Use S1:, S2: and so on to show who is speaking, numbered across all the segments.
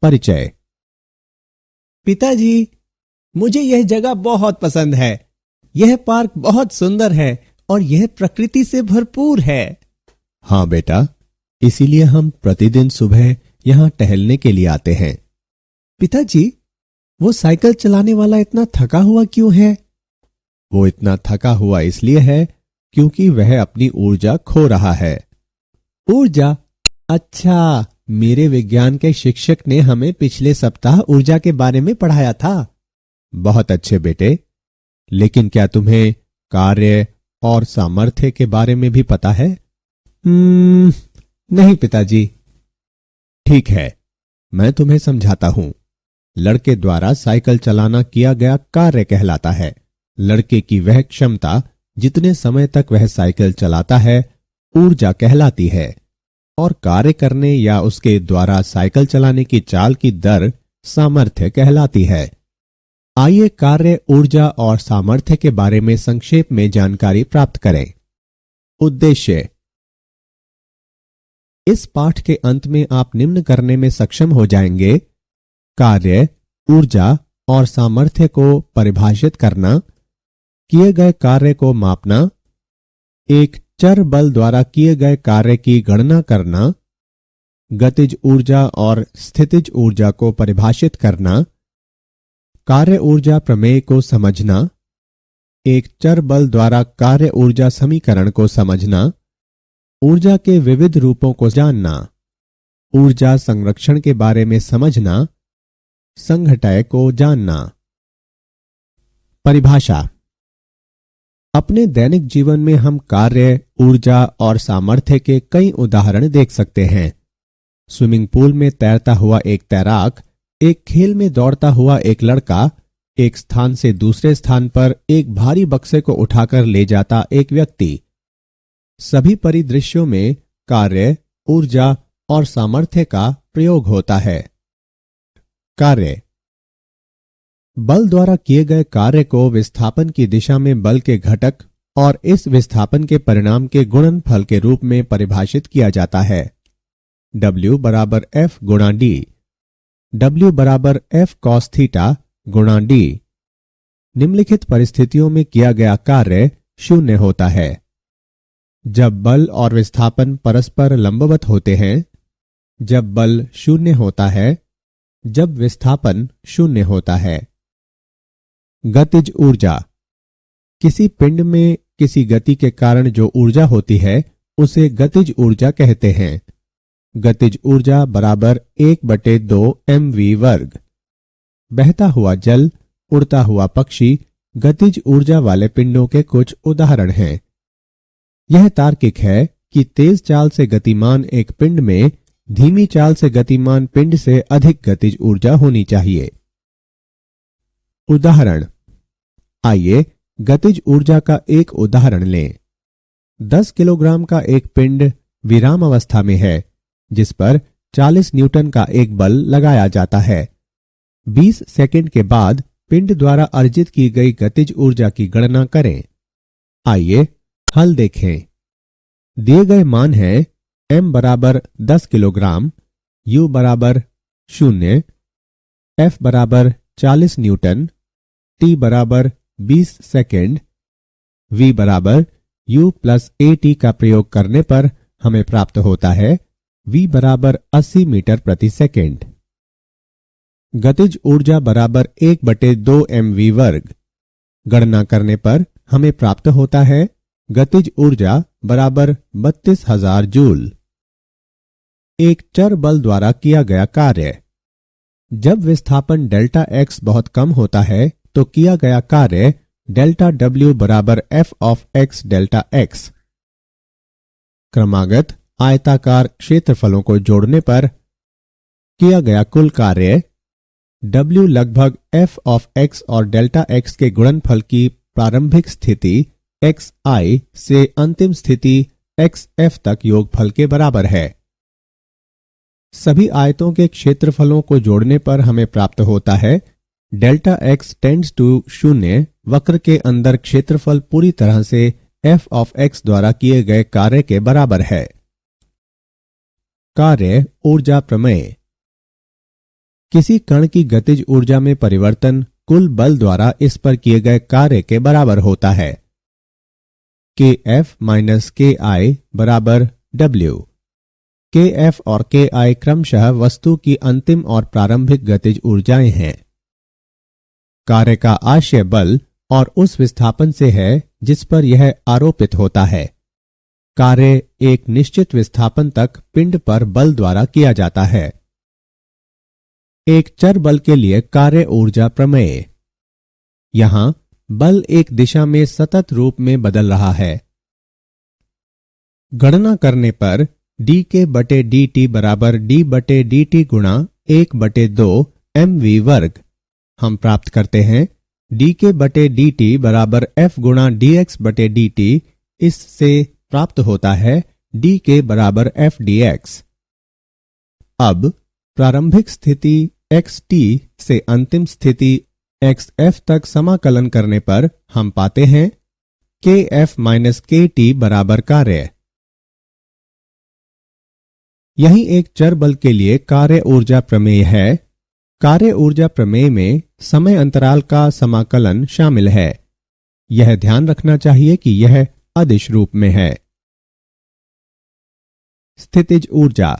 S1: परिचय।
S2: पिताजी, मुझे यह जगह बहुत पसंद है। यह पार्क बहुत सुंदर है और यह प्रकृति से भरपूर है।
S1: हाँ बेटा, इसीलिए हम प्रतिदिन सुबह यहाँ टहलने के लिए आते हैं।
S2: पिताजी, वो साइकिल चलाने वाला इतना थका हुआ क्यों है?
S1: वो इतना थका हुआ इसलिए है क्योंकि वह अपनी ऊर्जा खो रहा है।
S2: ऊर्जा? अच्छा, मेरे विज्ञान के शिक्षक ने हमें पिछले सप्ताह ऊर्जा के बारे में पढ़ाया था।
S1: बहुत अच्छे बेटे, लेकिन क्या तुम्हें कार्य और सामर्थ्य के बारे में भी पता है?
S2: नहीं पिताजी।
S1: ठीक है, मैं तुम्हें समझाता हूं। लड़के द्वारा साइकिल चलाना किया गया कार्य कहलाता है। लड़के की वह क्षमता जितने समय तक वह साइकिल चलाता है ऊर्जा कहलाती है, और कार्य करने या उसके द्वारा साइकिल चलाने की चाल की दर सामर्थ्य कहलाती है। आइए कार्य, ऊर्जा और सामर्थ्य के बारे में संक्षेप में जानकारी प्राप्त करें। उद्देश्य: इस पाठ के अंत में आप निम्न करने में सक्षम हो जाएंगे: कार्य, ऊर्जा और सामर्थ्य को परिभाषित करना, किए गए कार्य को मापना, एक चर बल द्वारा किए गए कार्य की गणना करना, गतिज ऊर्जा और स्थितिज ऊर्जा को परिभाषित करना, कार्य ऊर्जा प्रमेय को समझना, एक चर बल द्वारा कार्य ऊर्जा समीकरण को समझना, ऊर्जा के विविध रूपों को जानना, ऊर्जा संरक्षण के बारे में समझना, संघटय को जानना। परिभाषा: अपने दैनिक जीवन में हम कार्य, ऊर्जा और सामर्थ्य के कई उदाहरण देख सकते हैं। स्विमिंग पूल में तैरता हुआ एक तैराक, एक खेल में दौड़ता हुआ एक लड़का, एक स्थान से दूसरे स्थान पर एक भारी बक्से को उठाकर ले जाता एक व्यक्ति। सभी परिदृश्यों में कार्य, ऊर्जा और सामर्थ्य का प्रयोग होता है। कार्य: बल द्वारा किए गए कार्य को विस्थापन की दिशा में बल के घटक और इस विस्थापन के परिणाम के गुणनफल के रूप में परिभाषित किया जाता है। W बराबर F गुणा D। W बराबर F cos थीटा गुणा D। निम्नलिखित परिस्थितियों में किया गया कार्य शून्य होता है: जब बल और विस्थापन परस्पर लंबवत होते हैं, जब बल शून्य होता है, जब विस्थापन शून्य होता है। गतिज ऊर्जा: किसी पिंड में किसी गति के कारण जो ऊर्जा होती है उसे गतिज ऊर्जा कहते हैं। गतिज ऊर्जा बराबर 1/2 mv वर्ग। बहता हुआ जल, उड़ता हुआ पक्षी गतिज ऊर्जा वाले पिंडों के कुछ उदाहरण हैं। यह तार्किक है कि तेज चाल से गतिमान एक पिंड में धीमी चाल से गतिमान पिंड से अधिक गतिज ऊर्जा होनी चाहिए। उदाहरण: आइए गतिज ऊर्जा का एक उदाहरण लें। 10 किलोग्राम का एक पिंड विराम अवस्था में है जिस पर 40 न्यूटन का एक बल लगाया जाता है। 20 सेकंड के बाद पिंड द्वारा अर्जित की गई गतिज ऊर्जा की गणना करें। आइए हल देखें। दिए गए मान हैं m बराबर 10 किलोग्राम, u बराबर 0, f बराबर 40 न्यूटन, t बराबर 20 सेकेंड, v बराबर u प्लस at का प्रयोग करने पर हमें प्राप्त होता है v बराबर 80 मीटर प्रति सेकेंड। गतिज ऊर्जा बराबर 1/2 mv वर्ग। गणना करने पर हमें प्राप्त होता है गतिज ऊर्जा बराबर 32,000 जूल। एक चर बल द्वारा किया गया कार्य: जब विस्थापन डेल्टा x बहुत कम होता है तो किया गया कार्य डेल्टा W बराबर f of x delta x। क्रमागत आयताकार क्षेत्रफलों को जोड़ने पर किया गया कुल कार्य W लगभग f ऑफ x और डेल्टा x के गुणनफल की प्रारंभिक स्थिति xi से अंतिम स्थिति xf तक योगफल के बराबर है। सभी आयतों के क्षेत्रफलों को जोड़ने पर हमें प्राप्त होता है डेल्टा x टेंड्स टू 0 वक्र के अंदर क्षेत्रफल पूरी तरह से f ऑफ x द्वारा किए गए कार्य के बराबर है। कार्य ऊर्जा प्रमेय: किसी कण की गतिज ऊर्जा में परिवर्तन कुल बल द्वारा इस पर किए गए कार्य के बराबर होता है। Kf माइनस Ki बराबर W। Kf और Ki क्रमशः वस्तु की अंतिम और प्रारंभिक गतिज ऊर्जाएं हैं। कार्य का आशय बल और उस विस्थापन से है जिस पर यह आरोपित होता है। कार्य एक निश्चित विस्थापन तक पिंड पर बल द्वारा किया जाता है। एक चर बल के लिए कार्य ऊर्जा प्रमेय। यहां बल एक दिशा में सतत रूप में बदल रहा है। गणना करने पर dk बटे dt बराबर d बटे dt गुणा 1/2 mv वर्ग हम प्राप्त करते हैं dk बटे dt बराबर f गुणा dx बटे dt। इससे प्राप्त होता है dk बराबर f dx। अब प्रारंभिक स्थिति xt से अंतिम स्थिति xf तक समाकलन करने पर हम पाते हैं kf माइनस kt बराबर कार्य। यही एक चर बल के लिए कार्य ऊर्जा प्रमेय है। कार्य ऊर्जा प्रमेय में समय अंतराल का समाकलन शामिल है। यह ध्यान रखना चाहिए कि यह अदिश रूप में है। स्थितिज ऊर्जा।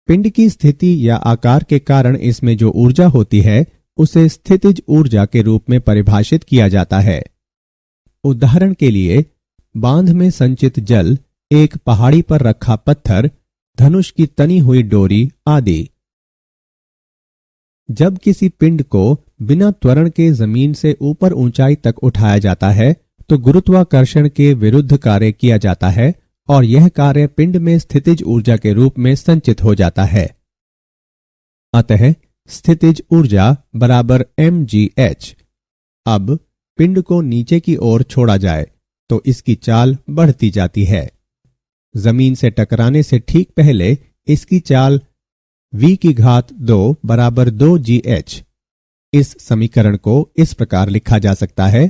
S1: पिंड की स्थिति या आकार के कारण इसमें जो ऊर्जा होती है उसे स्थितिज ऊर्जा के रूप में परिभाषित किया जाता है। उदाहरण के लिए बांध में संचित जल, एक पहाड़ी पर रखा पत्थर, धनुष की तनी हुई डोरी आदि। जब किसी पिंड को बिना त्वरण के जमीन से ऊपर ऊंचाई तक उठाया जाता है तो गुरुत्वाकर्षण के विरुद्ध कार्य किया जाता है और यह कार्य पिंड में स्थितिज ऊर्जा के रूप में संचित हो जाता है। अतः स्थितिज ऊर्जा बराबर mgh। अब पिंड को नीचे की ओर छोड़ा जाए तो इसकी चाल बढ़ती जाती है। जमीन से टकराने से ठीक पहले इसकी चाल v की घात 2 बराबर 2gh। इस समीकरण को इस प्रकार लिखा जा सकता है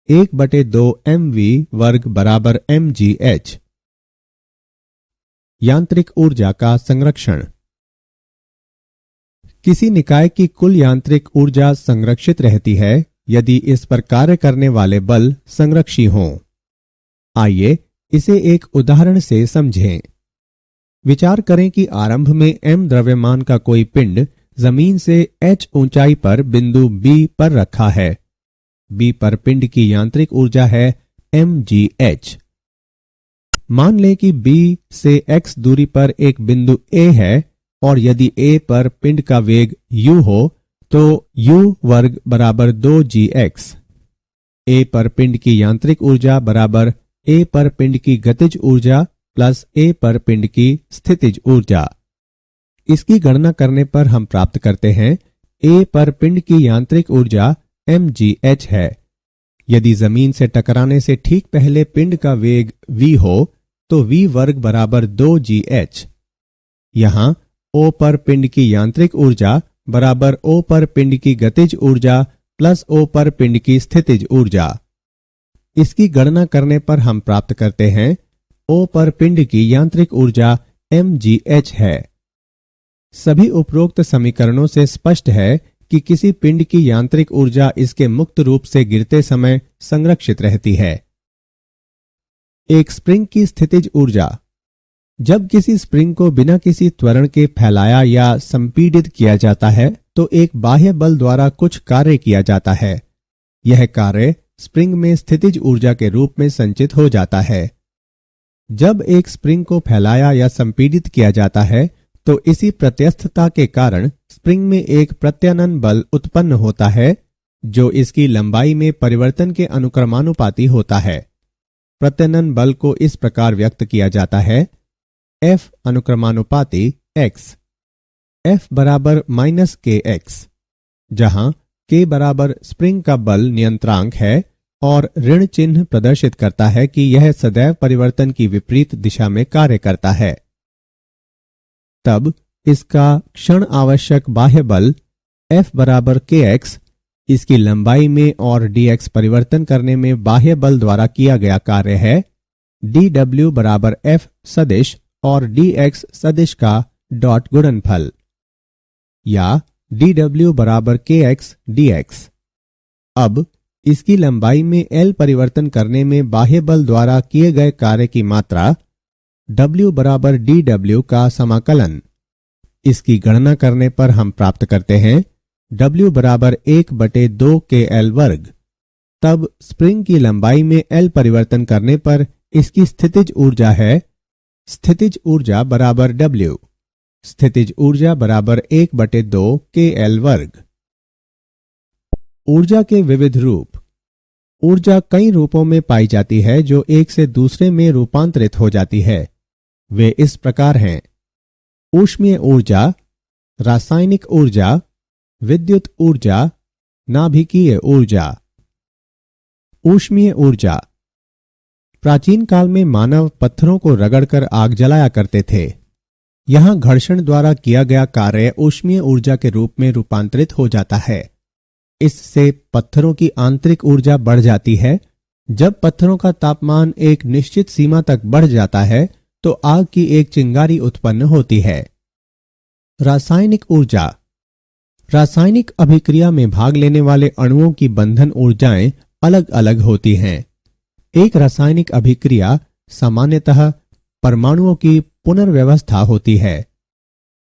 S1: 1/2 mv वर्ग बराबर mgh। यांत्रिक ऊर्जा का संरक्षण। किसी निकाय की कुल यांत्रिक ऊर्जा संरक्षित रहती है यदि इस पर कार्य करने वाले बल संरक्षी हों। आइए इसे एक उदाहरण से समझें। विचार करें कि आरंभ में m द्रव्यमान का कोई पिंड जमीन से h ऊंचाई पर बिंदु B पर रखा है। B पर पिंड की यांत्रिक ऊर्जा है mgh। मान लें कि B से x दूरी पर एक बिंदु A है और यदि A पर पिंड का वेग u हो तो u वर्ग बराबर 2gx। A पर पिंड की यांत्रिक ऊर्जा बराबर A पर पिंड की गतिज ऊर्जा प्लस A पर पिंड की स्थितिज ऊर्जा। इसकी गणना करने पर हम प्राप्त करते हैं A पर पिंड की यांत्रिक ऊर्जा mgh है। यदि जमीन से टकराने से ठीक पहले पिंड का वेग v हो तो v वर्ग बराबर 2gh। यहां O पर पिंड की यांत्रिक ऊर्जा बराबर O पर पिंड की गतिज ऊर्जा प्लस O पर पिंड की स्थितिज ऊर्जा। इसकी गणना करने पर हम प्राप्त करते हैं O पर पिंड की यांत्रिक ऊर्जा mgh है। सभी उपरोक्त समीकरणों से स्पष्ट है कि किसी पिंड की यांत्रिक ऊर्जा इसके मुक्त रूप से गिरते समय संरक्षित रहती है। एक स्प्रिंग की स्थितिज ऊर्जा। जब किसी स्प्रिंग को बिना किसी त्वरण के फैलाया या संपीडित किया जाता है तो एक बाह्य बल द्वारा कुछ कार्य किया जाता है। यह कार्य स्प्रिंग में स्थितिज ऊर्जा के रूप में संचित हो जाता है। जब एक स्प्रिंग को फैलाया या संपीडित किया जाता है तो इसी प्रत्यस्थता के कारण स्प्रिंग में एक प्रत्यानयन बल उत्पन्न होता है जो इसकी लंबाई में परिवर्तन के अनुक्रमानुपाती होता है। प्रत्यानयन बल को इस प्रकार व्यक्त किया जाता है F अनुक्रमानुपाती x। F बराबर -kx, जहां k बराबर स्प्रिंग का बल नियंत्रांक है और ऋण चिन्ह प्रदर्शित करता है कि यह सदैव परिवर्तन की विपरीत दिशा में कार्य करता है। तब इसका क्षण आवश्यक बाह्य बल F बराबर kx इसकी लंबाई में और dx परिवर्तन करने में बाह्य बल द्वारा किया गया कार्य है। dw बराबर F सदिश और dx सदिश का डॉट गुणनफल। या dw बराबर kx dx। अब इसकी लंबाई में L परिवर्तन करने में बाह्य बल द्वारा किए गए कार्य की मात्रा W बराबर dw का समाकलन। इसकी गणना करने पर हम प्राप्त करते हैं W बराबर 1/2 kl वर्ग। तब स्प्रिंग की लंबाई में L परिवर्तन करने पर इसकी स्थितिज ऊर्जा है स्थितिज ऊर्जा बराबर W। स्थितिज ऊर्जा बराबर 1/2 kl वर्ग। ऊर्जा के विविध रूप। ऊर्जा कई रूपों में पाई जाती है जो एक से दूसरे में रूपांतरित हो जाती है। वे इस प्रकार हैं: ऊष्मीय ऊर्जा, रासायनिक ऊर्जा, विद्युत ऊर्जा, नाभिकीय ऊर्जा। ऊष्मीय ऊर्जा। प्राचीन काल में मानव पत्थरों को रगड़कर आग जलाया करते थे। यहां घर्षण द्वारा किया गया कार्य ऊष्मीय ऊर्जा के रूप में रूपांतरित हो जाता है। इससे पत्थरों की आंतरिक ऊर्जा बढ़ जाती है। जब पत्थरों का तापमान एक निश्चित सीमा तक बढ़ जाता है तो आग की एक चिंगारी उत्पन्न होती है। रासायनिक ऊर्जा। रासायनिक अभिक्रिया में भाग लेने वाले अणुओं की बंधन ऊर्जाएं अलग अलग होती हैं। एक रासायनिक अभिक्रिया सामान्यतः परमाणुओं की पुनर्व्यवस्था होती है।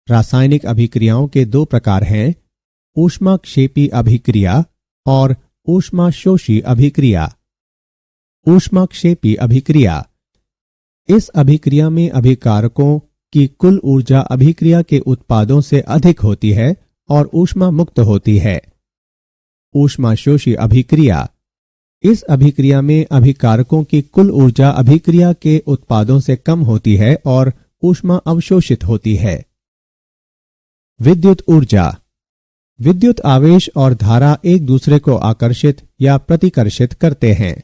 S1: रासायनिक अभिक्रियाओं के दो प्रकार हैं: ऊष्माक्षेपी अभिक्रिया और ऊष्माशोषी अभिक्रिया। ऊष्माक्षेपी अभिक्रिया। इस अभिक्रिया में अभिकारकों की कुल ऊर्जा अभिक्रिया के उत्पादों से अधिक होती है और ऊष्मा मुक्त होती है। ऊष्माशोषी अभिक्रिया। इस अभिक्रिया में अभिकारकों की कुल ऊर्जा अभिक्रिया के उत्पादों से कम होती है और ऊष्मा अवशोषित होती है। विद्युत ऊर्जा। विद्युत आवेश और धारा एक दूसरे को आकर्षित या प्रतिकर्षित करते हैं।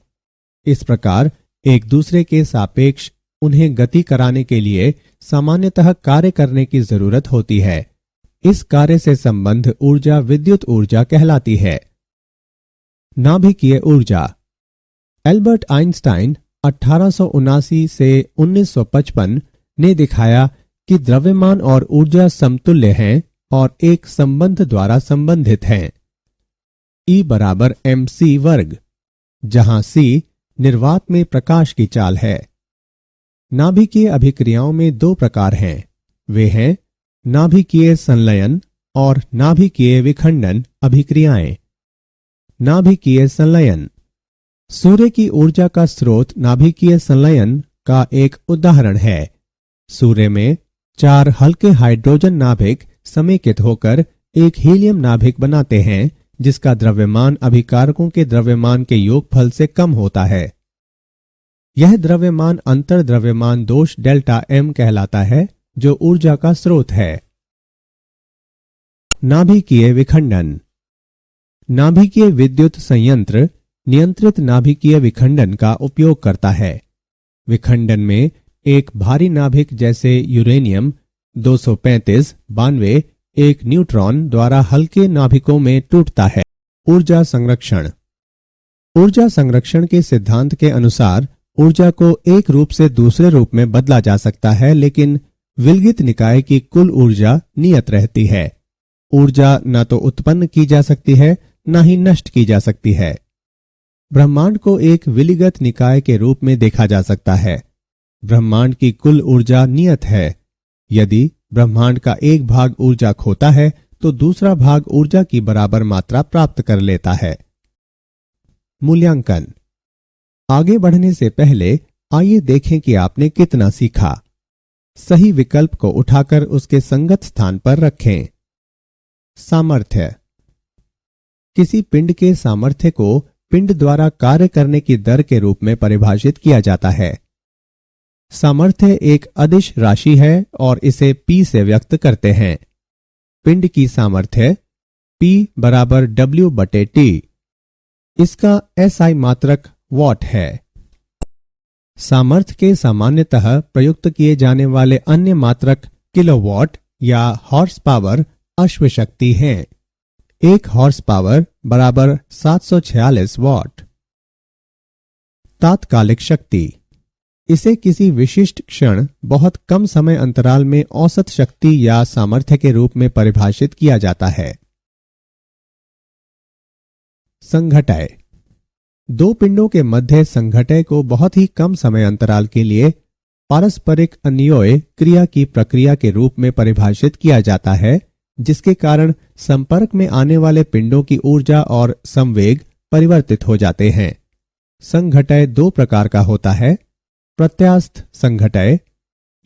S1: इस प्रकार एक दूसरे के सापेक्ष उन्हें गति कराने के लिए सामान्यतः कार्य करने की जरूरत होती है। इस कार्य से संबद्ध ऊर्जा विद्युत ऊर्जा कहलाती है। नाभिकीय ऊर्जा। एल्बर्ट आइंस्टाइन 1879 से 1955 ने दिखाया कि द्रव्यमान और ऊर्जा समतुल्य हैं और एक संबंध द्वारा संबंधित हैं। E बराबर mc वर्ग, जहां c निर्वात में प्रकाश की चाल है। नाभिकीय अभिक्रियाओं में दो प्रकार हैं। वे हैं नाभिकीय संलयन और नाभिकीय विखंडन अभिक्रियाएं। नाभिकीय संलयन। सूर्य की ऊर्जा का स्रोत नाभिकीय संलयन का एक उदाहरण है। सूर्य में 4 हल्के हाइड्रोजन नाभिक समेकित होकर एक हीलियम नाभिक बनाते हैं, जिसका द्रव्यमान अभिकारकों के द्रव्यमान के योगफल से कम होता है। यह द्रव्यमान अंतर द्रव्यमान दोष डेल्टा M कहलाता है, जो ऊर्जा का स्रोत है। नाभिकीय विखंडन। नाभिकीय विद्युत संयंत्र नियंत्रित नाभिकीय विखंडन का उपयोग करता है। विखंडन में एक भारी नाभिक जैसे यूरेनियम 235 92 एक न्यूट्रॉन द्वारा हल्के नाभिकों में टूटता है। ऊर्जा संरक्षण। ऊर्जा संरक्षण के सिद्धांत के अनुसार ऊर्जा को एक रूप से दूसरे रूप में बदला जा सकता है, लेकिन विलगित निकाय की कुल ऊर्जा नियत रहती है। ऊर्जा न तो उत्पन्न की जा सकती है, न ही नष्ट की जा सकती है। ब्रह्मांड को एक विलिगत निकाय के रूप में देखा जा सकता है। ब्रह्मांड की कुल ऊर्जा नियत है। यदि ब्रह्मांड का एक भाग ऊर्जा खोता है तो दूसरा भाग ऊर्जा की बराबर मात्रा प्राप्त कर लेता है। मूल्यांकन। आगे बढ़ने से पहले आइए देखें कि आपने कितना सीखा। सही विकल्प को उठाकर उसके संगत स्थान पर रखें। सामर्थ्य। किसी पिंड के सामर्थ्य को पिंड द्वारा कार्य करने की दर के रूप में परिभाषित किया जाता है। सामर्थ्य एक अदिश राशि है और इसे P से व्यक्त करते हैं। पिंड की सामर्थ्य P बराबर W/T। इसका SI मात्रक वॉट है। सामर्थ्य के सामान्यतः प्रयुक्त किए जाने वाले अन्य मात्रक किलोवाट या हॉर्स पावर अश्व शक्ति हैं। 1 हॉर्स पावर बराबर 746 वॉट। तात्कालिक शक्ति। इसे किसी विशिष्ट क्षण बहुत कम समय अंतराल में औसत शक्ति या सामर्थ्य के रूप में परिभाषित किया जाता है। संघटय। दो पिंडों के मध्य संघटय को बहुत ही कम समय अंतराल के लिए पारस्परिक अन्योन्य क्रिया की प्रक्रिया के रूप में परिभाषित किया जाता है, जिसके कारण संपर्क में आने वाले पिंडों की ऊर्जा और संवेग परिवर्तित हो जाते हैं। संघटय दो प्रकार का होता है। प्रत्यास्थ संघटय।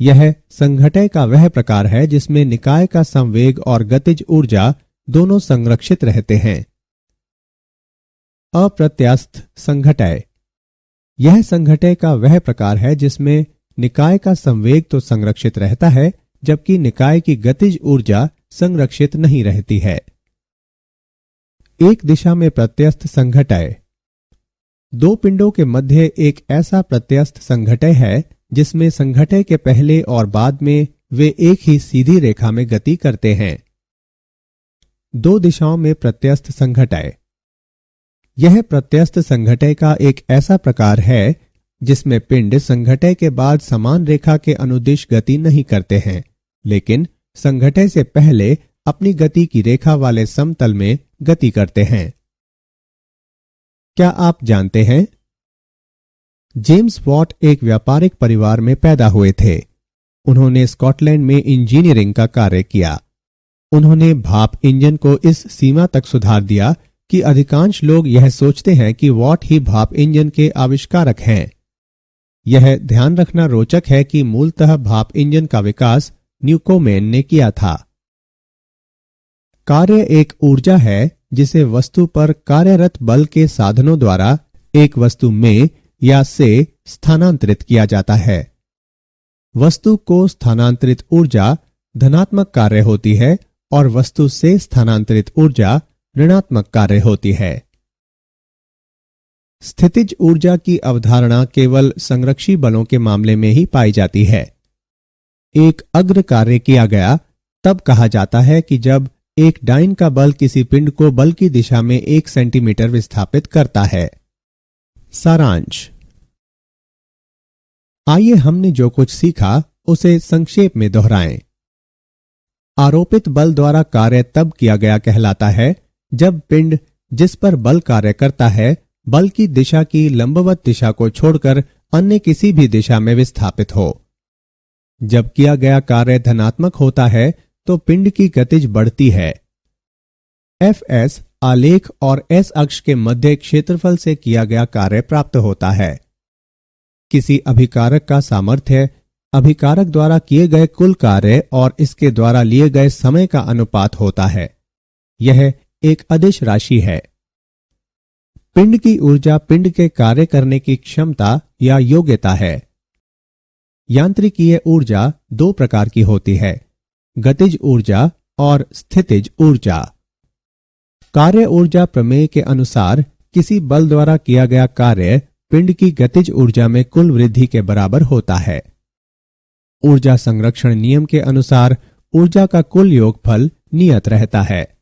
S1: यह संघटय का वह प्रकार है जिसमें निकाय का संवेग और गतिज ऊर्जा दोनों संरक्षित रहते हैं। अप्रत्यास्थ संघटय। यह संघटय का वह प्रकार है जिसमें निकाय का संवेग तो संरक्षित रहता है, जबकि निकाय की गतिज ऊर्जा संरक्षित नहीं रहती है। एक दिशा में प्रत्यस्थ संघटय। दो पिंडों के मध्य एक ऐसा प्रत्यस्थ संघटय है जिसमें संघटय के पहले और बाद में वे एक ही सीधी रेखा में गति करते हैं। दो दिशाओं में प्रत्यस्थ संघटय। यह प्रत्यस्थ संघटय का एक ऐसा प्रकार है जिसमें पिंड संघटय के बाद समान रेखा के अनुदिश गति नहीं करते हैं, लेकिन संघटय से पहले अपनी गति की रेखा वाले समतल में गति करते हैं। क्या आप जानते हैं, जेम्स वॉट एक व्यापारिक परिवार में पैदा हुए थे। उन्होंने स्कॉटलैंड में इंजीनियरिंग का कार्य किया। उन्होंने भाप इंजन को इस सीमा तक सुधार दिया कि अधिकांश लोग यह सोचते हैं कि वॉट ही भाप इंजन के आविष्कारक हैं। यह ध्यान रखना रोचक है कि मूलतः भाप इंजन का विकास न्यूकोमेन ने किया था। कार्य एक ऊर्जा है जिसे वस्तु पर कार्यरत बल के साधनों द्वारा एक वस्तु में या से स्थानांतरित किया जाता है। वस्तु को स्थानांतरित ऊर्जा धनात्मक कार्य होती है और वस्तु से स्थानांतरित ऊर्जा ऋणात्मक कार्य होती है। स्थितिज ऊर्जा की अवधारणा केवल संरक्षी बलों के मामले में ही पाई जाती है। एक अग्र कार्य किया गया तब कहा जाता है कि जब एक डाइन का बल किसी पिंड को बल की दिशा में 1 सेंटीमीटर विस्थापित करता है। सारांश। आइए हमने जो कुछ सीखा उसे संक्षेप में दोहराएं। आरोपित बल द्वारा कार्य तब किया गया कहलाता है जब पिंड जिस पर बल कार्य करता है बल की दिशा की लंबवत दिशा को छोड़कर अन्य किसी भी दिशा में विस्थापित हो। जब किया गया कार्य धनात्मक होता है तो पिंड की गतिज बढ़ती है। Fs आलेख और S अक्ष के मध्य क्षेत्रफल से किया गया कार्य प्राप्त होता है। किसी अभिकारक का सामर्थ्य अभिकारक द्वारा किए गए कुल कार्य और इसके द्वारा लिए गए समय का अनुपात होता है। यह एक अदिश राशि है। पिंड की ऊर्जा पिंड के कार्य करने की क्षमता या योग्यता है। यांत्रिकीय ऊर्जा दो प्रकार की होती है, गतिज ऊर्जा और स्थितिज ऊर्जा। कार्य ऊर्जा प्रमेय के अनुसार किसी बल द्वारा किया गया कार्य पिंड की गतिज ऊर्जा में कुल वृद्धि के बराबर होता है। ऊर्जा संरक्षण नियम के अनुसार ऊर्जा का कुल योगफल नियत रहता है।